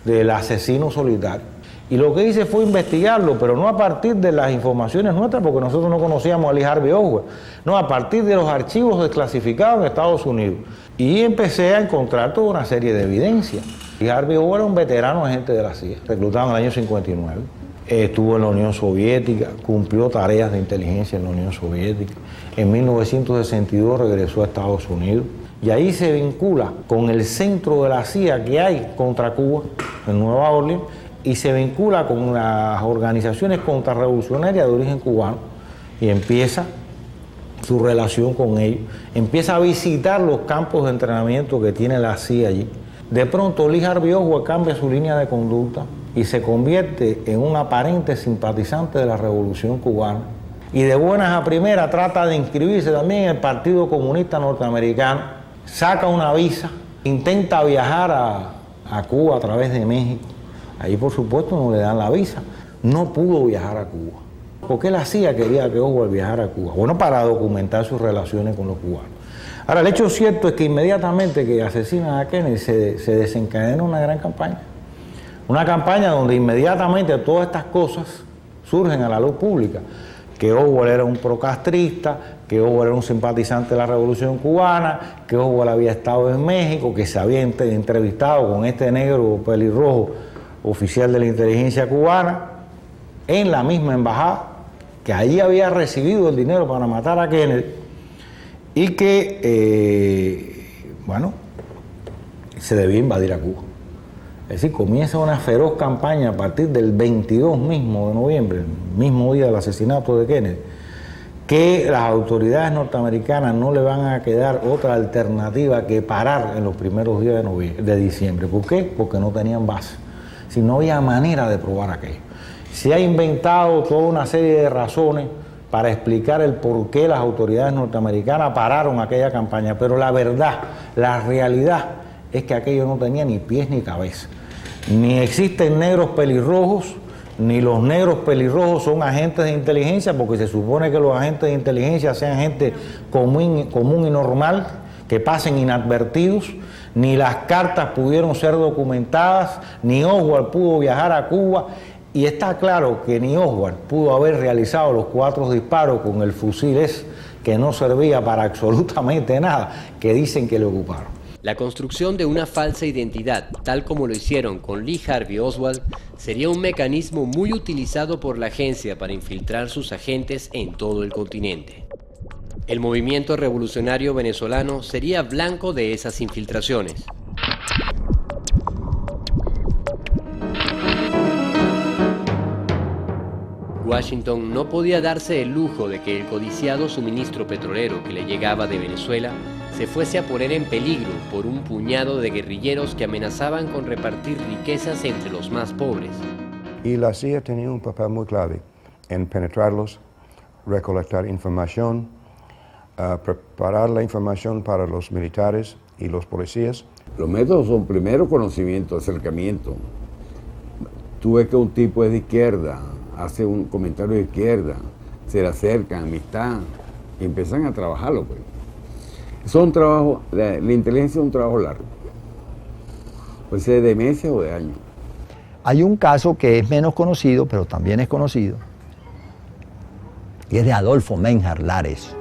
S3: del asesino solitario. Y lo que hice fue investigarlo, pero no a partir de las informaciones nuestras, porque nosotros no conocíamos a Lee Harvey Oswald, no, a partir de los archivos desclasificados en Estados Unidos. Y empecé a encontrar toda una serie de evidencias. Lee Harvey Oswald era un veterano agente de la CIA, reclutado en el año 59. Estuvo en la Unión Soviética, cumplió tareas de inteligencia en la Unión Soviética. En 1962 regresó a Estados Unidos. Y ahí se vincula con el centro de la CIA que hay contra Cuba, en Nueva Orleans, y se vincula con las organizaciones contrarrevolucionarias de origen cubano y empieza su relación con ellos. Empieza a visitar los campos de entrenamiento que tiene la CIA allí. De pronto Lee Harvey Oswald cambia su línea de conducta y se convierte en un aparente simpatizante de la Revolución Cubana y de buenas a primeras trata de inscribirse también en el Partido Comunista Norteamericano, saca una visa, intenta viajar a Cuba a través de México. Ahí, por supuesto, no le dan la visa. No pudo viajar a Cuba. ¿Por qué la CIA quería que Oswald viajara a Cuba? Bueno, para documentar sus relaciones con los cubanos. Ahora, el hecho cierto es que inmediatamente que asesinan a Kennedy se desencadena una gran campaña. Una campaña donde inmediatamente todas estas cosas surgen a la luz pública. Que Oswald era un procastrista, que Oswald era un simpatizante de la Revolución Cubana, que Oswald había estado en México, que se había entrevistado con este negro pelirrojo oficial de la inteligencia cubana, en la misma embajada, que allí había recibido el dinero para matar a Kennedy, y que, bueno, se debía invadir a Cuba. Es decir, comienza una feroz campaña a partir del 22 mismo de noviembre, el mismo día del asesinato de Kennedy, que las autoridades norteamericanas no le van a quedar otra alternativa que parar en los primeros días de diciembre. ¿Por qué? Porque no tenían base. Si no había manera de probar aquello. Se ha inventado toda una serie de razones para explicar el por qué las autoridades norteamericanas pararon aquella campaña, pero la verdad, la realidad es que aquello no tenía ni pies ni cabeza. Ni existen negros pelirrojos, ni los negros pelirrojos son agentes de inteligencia, porque se supone que los agentes de inteligencia sean gente común y normal, que pasen inadvertidos. Ni las cartas pudieron ser documentadas, ni Oswald pudo viajar a Cuba, y está claro que ni Oswald pudo haber realizado los 4 disparos con el fusil ese, que no servía para absolutamente nada, que dicen que le ocuparon.
S4: La construcción de una falsa identidad, tal como lo hicieron con Lee Harvey Oswald, sería un mecanismo muy utilizado por la agencia para infiltrar sus agentes en todo el continente. El movimiento revolucionario venezolano sería blanco de esas infiltraciones. Washington no podía darse el lujo de que el codiciado suministro petrolero que le llegaba de Venezuela se fuese a poner en peligro por un puñado de guerrilleros que amenazaban con repartir riquezas entre los más pobres.
S1: Y la CIA tenía un papel muy clave en penetrarlos, recolectar información, preparar la información para los militares y los policías.
S5: Los métodos son primero conocimiento, acercamiento. Tú ves que un tipo es de izquierda, hace un comentario de izquierda, se le acercan, amistad, y empiezan a trabajarlo, pues. Son trabajos, la inteligencia es un trabajo largo, puede ser de meses o de años.
S25: Hay un caso que es menos conocido, pero también es conocido, y es de Adolfo Menjar Lares.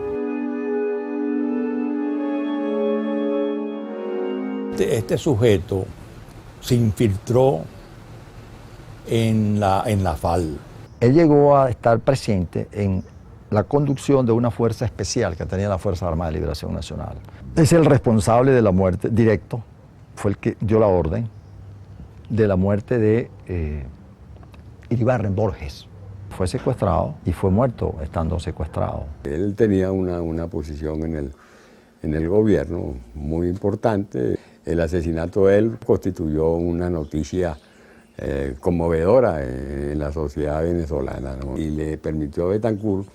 S13: Este sujeto se infiltró en la FAL.
S25: Él llegó a estar presente en la conducción de una fuerza especial que tenía la Fuerza Armada de Liberación Nacional. Es el responsable de la muerte, directo, fue el que dio la orden de la muerte de Iribarren Borges. Fue secuestrado y fue muerto estando secuestrado.
S5: Él tenía una posición en el gobierno muy importante. El asesinato de él constituyó una noticia conmovedora en la sociedad venezolana, ¿no? Y le permitió a Betancourt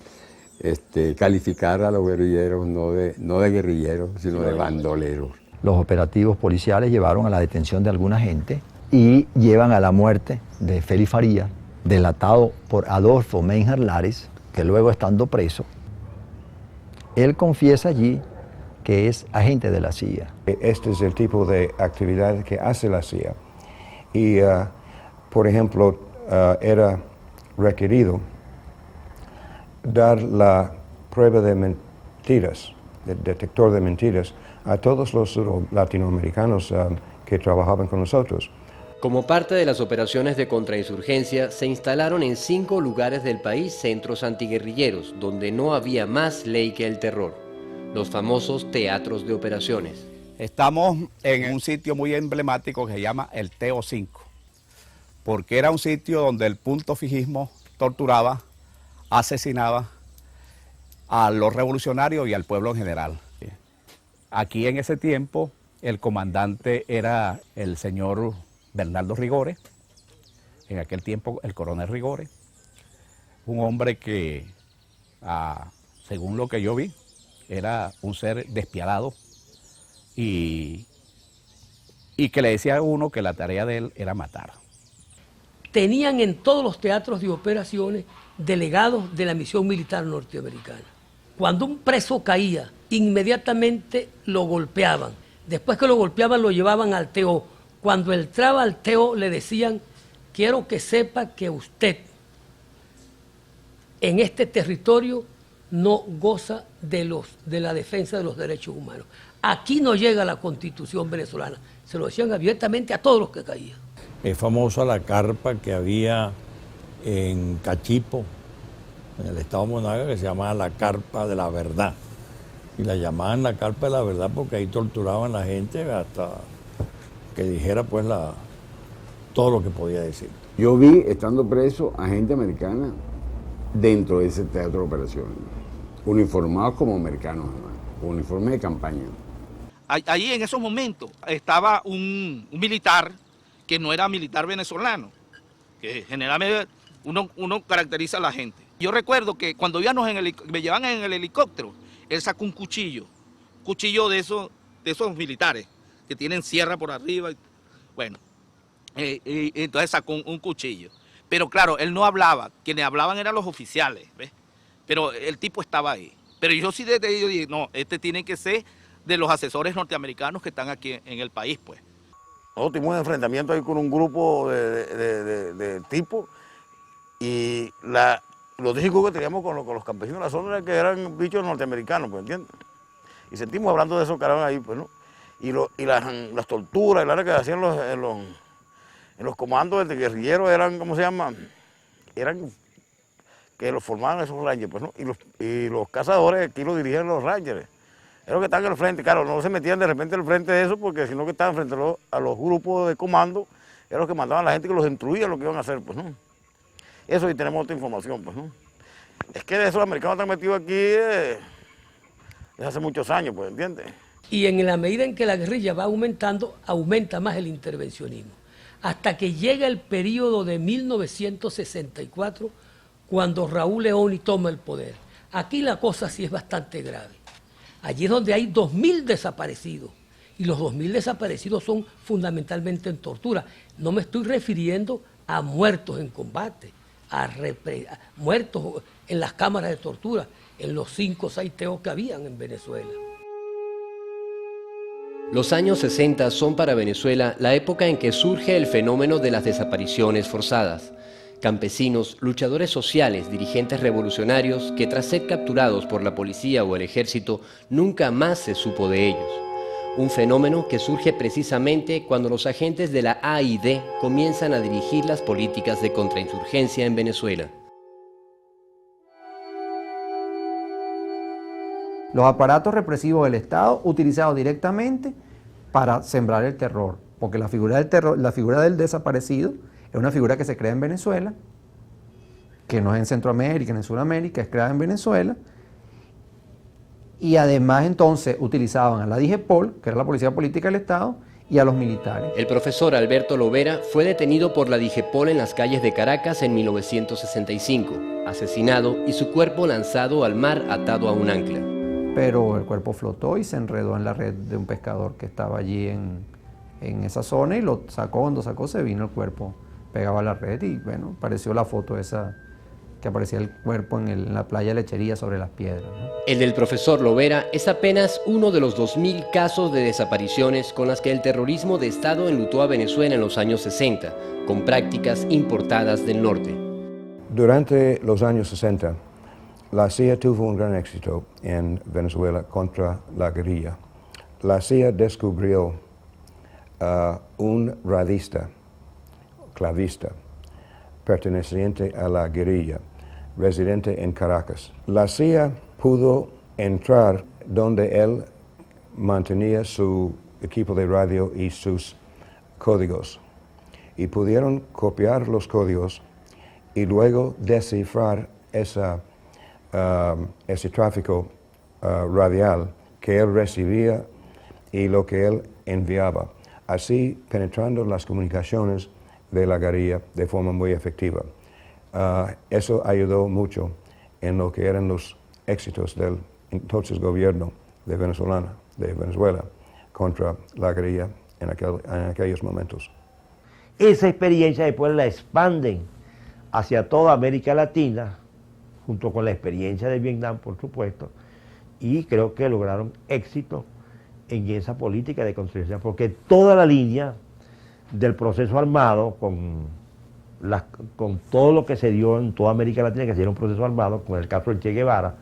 S5: calificar a los guerrilleros no de guerrilleros, sino de bandoleros.
S25: Los operativos policiales llevaron a la detención de alguna gente y llevan a la muerte de Félix Farías, delatado por Adolfo Menjar Lares, que luego estando preso, él confiesa allí que es agente de la CIA.
S1: Este es el tipo de actividad que hace la CIA. Y, por ejemplo, era requerido dar la prueba de mentiras, el detector de mentiras, a todos los latinoamericanos que trabajaban con nosotros.
S4: Como parte de las operaciones de contrainsurgencia, se instalaron en 5 lugares del país centros antiguerrilleros, donde no había más ley que el terror, los famosos teatros de operaciones.
S18: Estamos en un sitio muy emblemático que se llama el TO5, porque era un sitio donde el punto fijismo torturaba, asesinaba a los revolucionarios y al pueblo en general. Aquí en ese tiempo el comandante era el señor Bernardo Rigores, en aquel tiempo el coronel Rigores, un hombre que, según lo que yo vi, era un ser despiadado y que le decía a uno que la tarea de él era matar.
S12: Tenían en todos los teatros de operaciones delegados de la misión militar norteamericana. Cuando un preso caía, inmediatamente lo golpeaban. Después que lo golpeaban, lo llevaban al TO. Cuando entraba al TO, le decían: quiero que sepa que usted en este territorio no goza de la defensa de los derechos humanos. Aquí no llega la Constitución venezolana. Se lo decían abiertamente a todos los que caían.
S13: Es famosa la carpa que había en Cachipo, en el estado Monaga, que se llamaba la carpa de la verdad. Y la llamaban la carpa de la verdad porque ahí torturaban a la gente hasta que dijera pues todo lo que podía decir.
S5: Yo vi, estando preso, a gente americana dentro de ese teatro de operaciones, uniformados como americanos, uniformes de campaña.
S17: Allí en esos momentos estaba un militar que no era militar venezolano, que generalmente uno caracteriza a la gente. Yo recuerdo que cuando me llevaban en el helicóptero, él sacó un cuchillo de esos militares que tienen sierra por arriba. Bueno, entonces sacó un cuchillo. Pero claro, él no hablaba, quienes hablaban eran los oficiales, ¿ves? Pero el tipo estaba ahí. Pero yo sí desde ellos dije, no, este tiene que ser de los asesores norteamericanos que están aquí en el país, pues.
S11: Nosotros tuvimos un enfrentamiento ahí con un grupo de tipos y los discos que teníamos con los campesinos de la zona era que eran bichos norteamericanos, pues, ¿entiendes? Y sentimos hablando de esos caramba ahí, pues, ¿no? Y las torturas, y la que hacían en los comandos de guerrilleros eran, ¿cómo se llama? Eran que los formaban esos rangers, pues, ¿no? Y los cazadores aquí los dirigían los rangers. Era los que estaban en el frente, claro, no se metían de repente al frente de eso, porque sino que estaban frente a los grupos de comando, eran los que mandaban a la gente que los instruían lo que iban a hacer, pues, ¿no? Eso y tenemos otra información, pues, ¿no? Es que de esos americanos están metidos aquí desde hace muchos años, pues, ¿entiendes?
S12: Y en la medida en que la guerrilla va aumentando, aumenta más el intervencionismo. Hasta que llega el periodo de 1964, cuando Raúl Leoni toma el poder. Aquí la cosa sí es bastante grave. Allí es donde hay 2.000 desaparecidos. Y los 2.000 desaparecidos son fundamentalmente en tortura. No me estoy refiriendo a muertos en combate, a muertos en las cámaras de tortura, en los 5 o 6 teos que habían en Venezuela.
S4: Los años 60 son para Venezuela la época en que surge el fenómeno de las desapariciones forzadas. Campesinos, luchadores sociales, dirigentes revolucionarios que tras ser capturados por la policía o el ejército nunca más se supo de ellos. Un fenómeno que surge precisamente cuando los agentes de la AID comienzan a dirigir las políticas de contrainsurgencia en Venezuela.
S19: Los aparatos represivos del Estado utilizados directamente para sembrar el terror, porque la figura del terror, la figura del desaparecido es una figura que se crea en Venezuela, que no es en Centroamérica, ni en Sudamérica, es creada en Venezuela, y además entonces utilizaban a la DIGEPOL, que era la Policía Política del Estado, y a los militares.
S4: El profesor Alberto Lovera fue detenido por la DIGEPOL en las calles de Caracas en 1965, asesinado y su cuerpo lanzado al mar atado a un ancla.
S19: Pero el cuerpo flotó y se enredó en la red de un pescador que estaba allí en esa zona y lo sacó. Cuando sacó se vino el cuerpo pegado a la red y bueno, apareció la foto esa que aparecía el cuerpo en la playa Lechería sobre las piedras, ¿no?
S4: El del profesor Lovera es apenas uno de los 2.000 casos de desapariciones con las que el terrorismo de Estado enlutó a Venezuela en los años 60, con prácticas importadas del norte.
S1: Durante los años 60, la CIA tuvo un gran éxito en Venezuela contra la guerrilla. La CIA descubrió un radista, clavista, perteneciente a la guerrilla, residente en Caracas. La CIA pudo entrar donde él mantenía su equipo de radio y sus códigos, y pudieron copiar los códigos y luego descifrar ese tráfico radial que él recibía y lo que él enviaba, así penetrando las comunicaciones de la guerrilla de forma muy efectiva. Eso ayudó mucho en lo que eran los éxitos del entonces gobierno de Venezuela contra la guerrilla en aquellos momentos.
S20: Esa experiencia después la expanden hacia toda América Latina, junto con la experiencia de Vietnam, por supuesto, y creo que lograron éxito en esa política de construcción, porque toda la línea del proceso armado, con todo lo que se dio en toda América Latina, que se dio un proceso armado, con el caso del Che Guevara,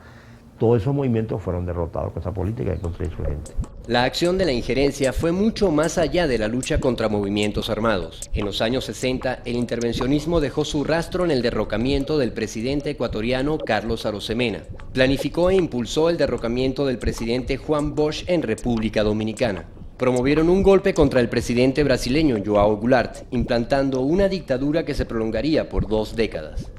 S20: todos esos movimientos fueron derrotados con esa política de contrainsurgencia.
S4: La acción de la injerencia fue mucho más allá de la lucha contra movimientos armados. En los años 60, el intervencionismo dejó su rastro en el derrocamiento del presidente ecuatoriano Carlos Arosemena. Planificó e impulsó el derrocamiento del presidente Juan Bosch en República Dominicana. Promovieron un golpe contra el presidente brasileño João Goulart, implantando una dictadura que se prolongaría por 2 décadas.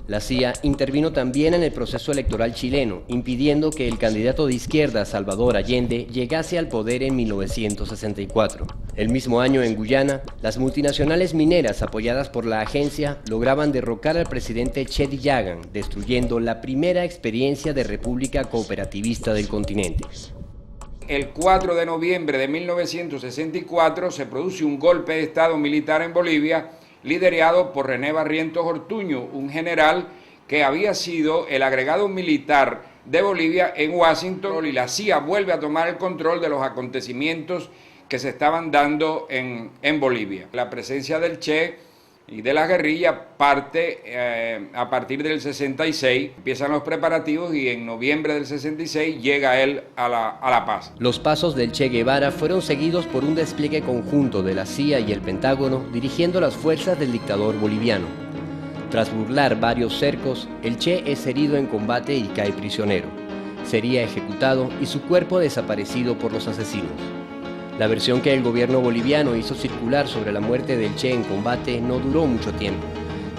S4: La CIA intervino también en el proceso electoral chileno, impidiendo que el candidato de izquierda Salvador Allende llegase al poder en 1964. El mismo año en Guyana, las multinacionales mineras apoyadas por la agencia lograban derrocar al presidente Cheddi Jagan, destruyendo la primera experiencia de república cooperativista del continente.
S15: El 4 de noviembre de 1964 se produce un golpe de Estado militar en Bolivia, liderado por René Barrientos Ortuño, un general que había sido el agregado militar de Bolivia en Washington, y la CIA vuelve a tomar el control de los acontecimientos que se estaban dando en Bolivia. La presencia del Che y de la guerrilla parte a partir del 66, empiezan los preparativos y en noviembre del 66 llega él a la paz.
S4: Los pasos del Che Guevara fueron seguidos por un despliegue conjunto de la CIA y el Pentágono dirigiendo las fuerzas del dictador boliviano. Tras burlar varios cercos, el Che es herido en combate y cae prisionero. Sería ejecutado y su cuerpo desaparecido por los asesinos. La versión que el gobierno boliviano hizo circular sobre la muerte del Che en combate no duró mucho tiempo.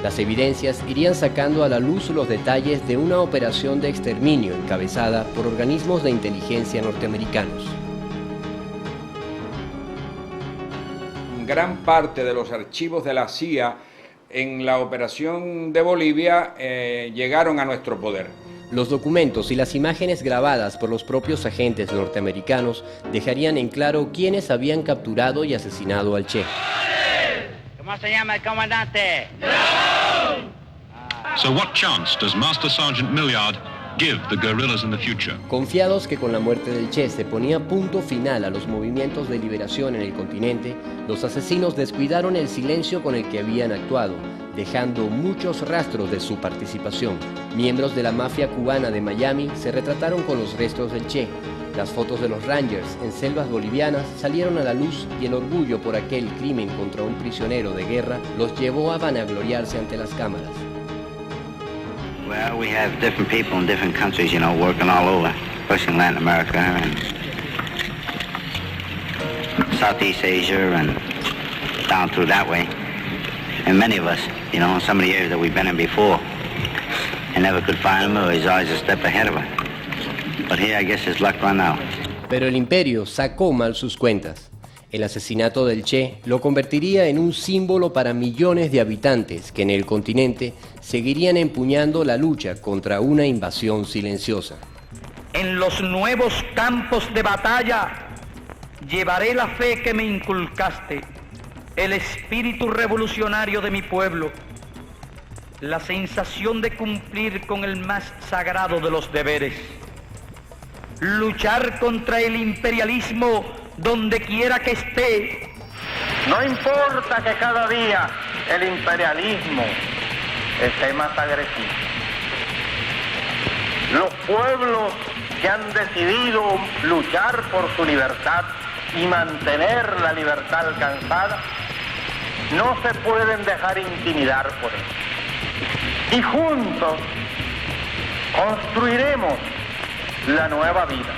S4: Las evidencias irían sacando a la luz los detalles de una operación de exterminio encabezada por organismos de inteligencia norteamericanos.
S15: Gran parte de los archivos de la CIA en la operación de Bolivia llegaron a nuestro poder.
S4: Los documentos y las imágenes grabadas por los propios agentes norteamericanos dejarían en claro quiénes habían capturado y asesinado al Che.
S21: ¿Cómo se llama el comandante?
S22: So what chance does Master Sergeant Milliard give the guerrillas in the future?
S4: Confiados que con la muerte del Che se ponía punto final a los movimientos de liberación en el continente, los asesinos descuidaron el silencio con el que habían actuado, dejando muchos rastros de su participación. Miembros de la mafia cubana de Miami se retrataron con los restos del Che. Las fotos de los Rangers en selvas bolivianas salieron a la luz y el orgullo por aquel crimen contra un prisionero de guerra los llevó a vanagloriarse ante las cámaras.
S21: Well, we have different people in different countries, you know, working all over, especially in Latin America and Southeast Asia and down through that way. And many of us, you know, in some of the areas that we've been in before, and never could find him, or he's always a step ahead of him. But here, I guess his luck run out.
S4: Pero el imperio sacó mal sus cuentas. El asesinato del Che lo convertiría en un símbolo para millones de habitantes que en el continente seguirían empuñando la lucha contra una invasión silenciosa.
S23: En los nuevos campos de batalla llevaré la fe que me inculcaste, el espíritu revolucionario de mi pueblo, la sensación de cumplir con el más sagrado de los deberes, luchar contra el imperialismo donde quiera que esté.
S24: No importa que cada día el imperialismo esté más agresivo. Los pueblos que han decidido luchar por su libertad y mantener la libertad alcanzada no se pueden dejar intimidar por eso. Y juntos construiremos la nueva vida.